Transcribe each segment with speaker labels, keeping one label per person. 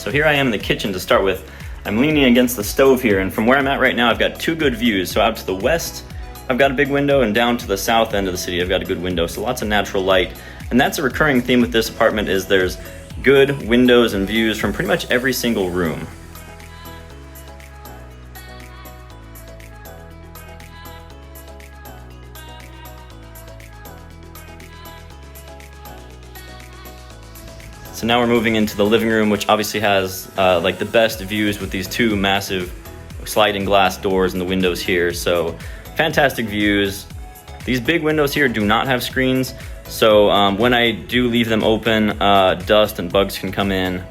Speaker 1: So here I am in the kitchen to start with. I'm leaning against the stove here, and from where I'm at right now, I've got two good views. So out to the west, I've got a big window, and down to the south end of the city, I've got a good window. So lots of natural light. And that's a recurring theme with this apartment is there's good windows and views from pretty much every single room. So now we're moving into the living room, which obviously has like the best views with these two massive sliding glass doors and the windows here. So fantastic views. These big windows here do not have screens. So when I do leave them open, dust and bugs can come in.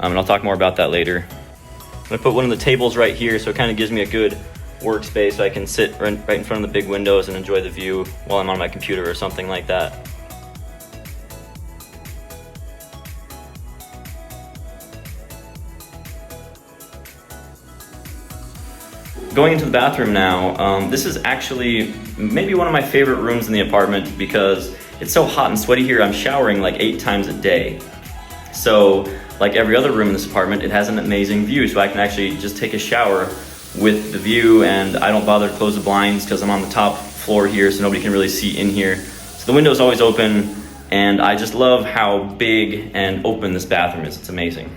Speaker 1: And I'll talk more about that later. I'm gonna put one of the tables right here so it kind of gives me a good workspace so I can sit right in front of the big windows and enjoy the view while I'm on my computer or something like that. Going into the bathroom now, this is actually maybe one of my favorite rooms in the apartment because it's so hot and sweaty here. I'm showering like 8 times a day. So like every other room in this apartment, it has an amazing view. So I can actually just take a shower with the view, and I don't bother to close the blinds because I'm on the top floor here, so nobody can really see in here. So the window is always open, and I just love how big and open this bathroom is. It's amazing.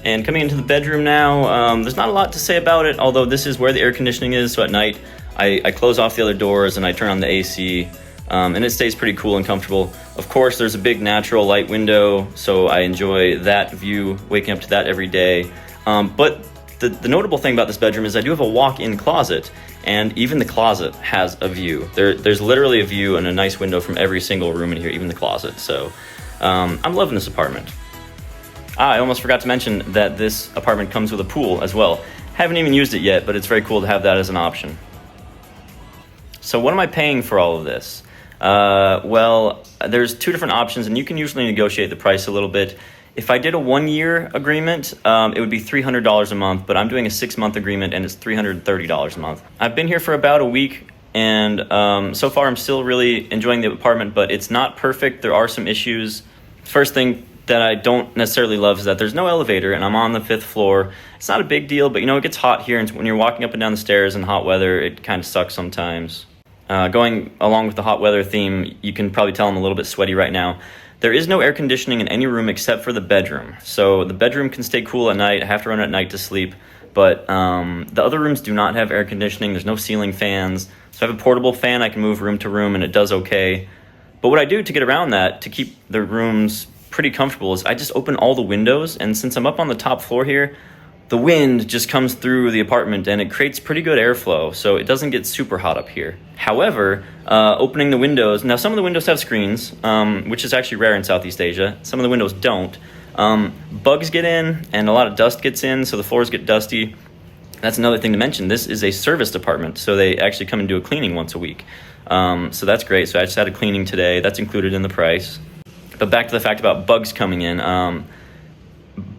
Speaker 1: And coming into the bedroom now, there's not a lot to say about it, although this is where the air conditioning is, so at night I close off the other doors and I turn on the AC, and it stays pretty cool and comfortable. Of course, there's a big natural light window, so I enjoy that view, waking up to that every day. But the notable thing about this bedroom is I do have a walk-in closet, and even the closet has a view. There's literally a view and a nice window from every single room in here, even the closet. So I'm loving this apartment. I almost forgot to mention that this apartment comes with a pool as well. Haven't even used it yet, but it's very cool to have that as an option. So what am I paying for all of this? Well, there's 2 different options, and you can usually negotiate the price a little bit. If I did a 1-year agreement, it would be $300 a month, but I'm doing a 6-month agreement, and it's $330 a month. I've been here for about a week, and so far I'm still really enjoying the apartment, but it's not perfect. There are some issues. First thing that I don't necessarily love is that there's no elevator, and I'm on the 5th floor. It's not a big deal, but you know, it gets hot here, and when you're walking up and down the stairs in hot weather, it kind of sucks sometimes. Going along with the hot weather theme, you can probably tell I'm a little bit sweaty right now. There is no air conditioning in any room except for the bedroom. So the bedroom can stay cool at night. I have to run at night to sleep, but the other rooms do not have air conditioning. There's no ceiling fans. So I have a portable fan. I can move room to room, and it does okay. But what I do to get around that, to keep the rooms pretty comfortable, is I just open all the windows, and since I'm up on the top floor here, the wind just comes through the apartment and it creates pretty good airflow, so it doesn't get super hot up here. However, opening the windows, now some of the windows have screens, which is actually rare in Southeast Asia. Some of the windows don't. Bugs get in and a lot of dust gets in, so the floors get dusty. That's another thing to mention. This is a serviced apartment, so they actually come and do a cleaning once a week. So that's great. So I just had a cleaning today. That's included in the price. But back to the fact about bugs coming in.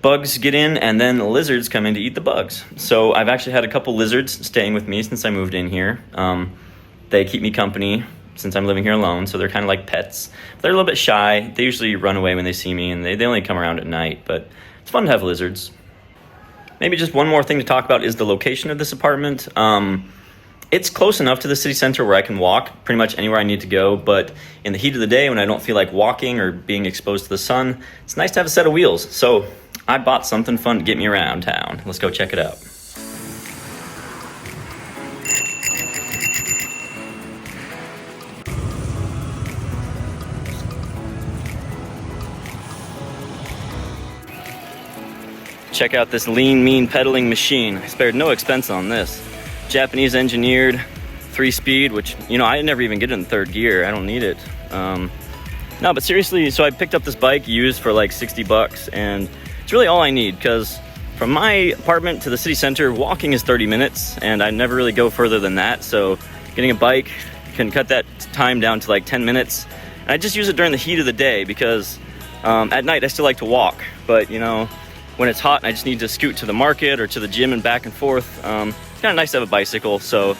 Speaker 1: Bugs get in, and then lizards come in to eat the bugs. So I've actually had a couple lizards staying with me since I moved in here. They keep me company since I'm living here alone, so they're kind of like pets. They're a little bit shy. They usually run away when they see me, and they only come around at night, but it's fun to have lizards. Maybe just one more thing to talk about is the location of this apartment. It's close enough to the city center where I can walk pretty much anywhere I need to go, but in the heat of the day when I don't feel like walking or being exposed to the sun, it's nice to have a set of wheels. So I bought something fun to get me around town. Let's go check it out. Check out this lean, mean pedaling machine. I spared no expense on this. Japanese engineered 3-speed, which, you know, I never even get it in 3rd gear. I don't need it. No, but seriously, so I picked up this bike used for like $60, and it's really all I need, because from my apartment to the city center, walking is 30 minutes, and I never really go further than that. So getting a bike can cut that time down to like 10 minutes. And I just use it during the heat of the day, because at night I still like to walk, but you know, when it's hot and I just need to scoot to the market or to the gym and back and forth, it's kind of nice to have a bicycle. So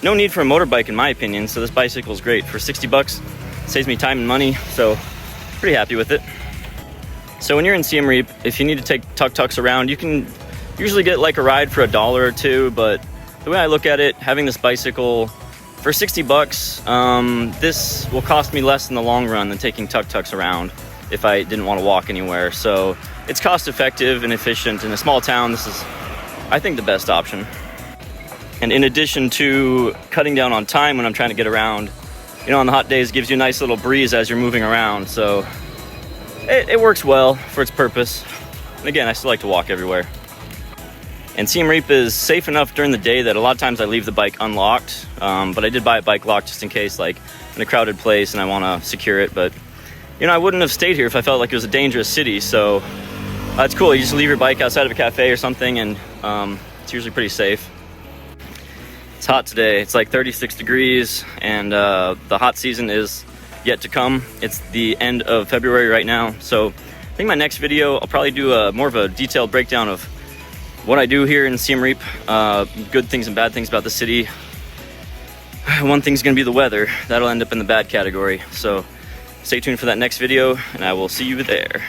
Speaker 1: no need for a motorbike in my opinion. So this bicycle is great for 60 bucks. Saves me time and money. So pretty happy with it. So when you're in Siem Reap, if you need to take tuk-tuks around, you can usually get like a ride for $1 or $2. But the way I look at it, having this bicycle for 60 bucks, this will cost me less in the long run than taking tuk-tuks around if I didn't want to walk anywhere. So it's cost effective and efficient. In a small town, this is, I think, the best option. And in addition to cutting down on time when I'm trying to get around, you know, on the hot days, it gives you a nice little breeze as you're moving around. So it works well for its purpose. And again, I still like to walk everywhere. And Siem Reap is safe enough during the day that a lot of times I leave the bike unlocked. But I did buy a bike lock just in case, like in a crowded place and I want to secure it. But, you know, I wouldn't have stayed here if I felt like it was a dangerous city. So it's cool. You just leave your bike outside of a cafe or something, and it's usually pretty safe. It's hot today. It's like 36 degrees, and the hot season is yet to come. It's the end of February right now. So I think my next video, I'll probably do more of a detailed breakdown of what I do here in Siem Reap, good things and bad things about the city. One thing's gonna be the weather. That'll end up in the bad category. So stay tuned for that next video, and I will see you there.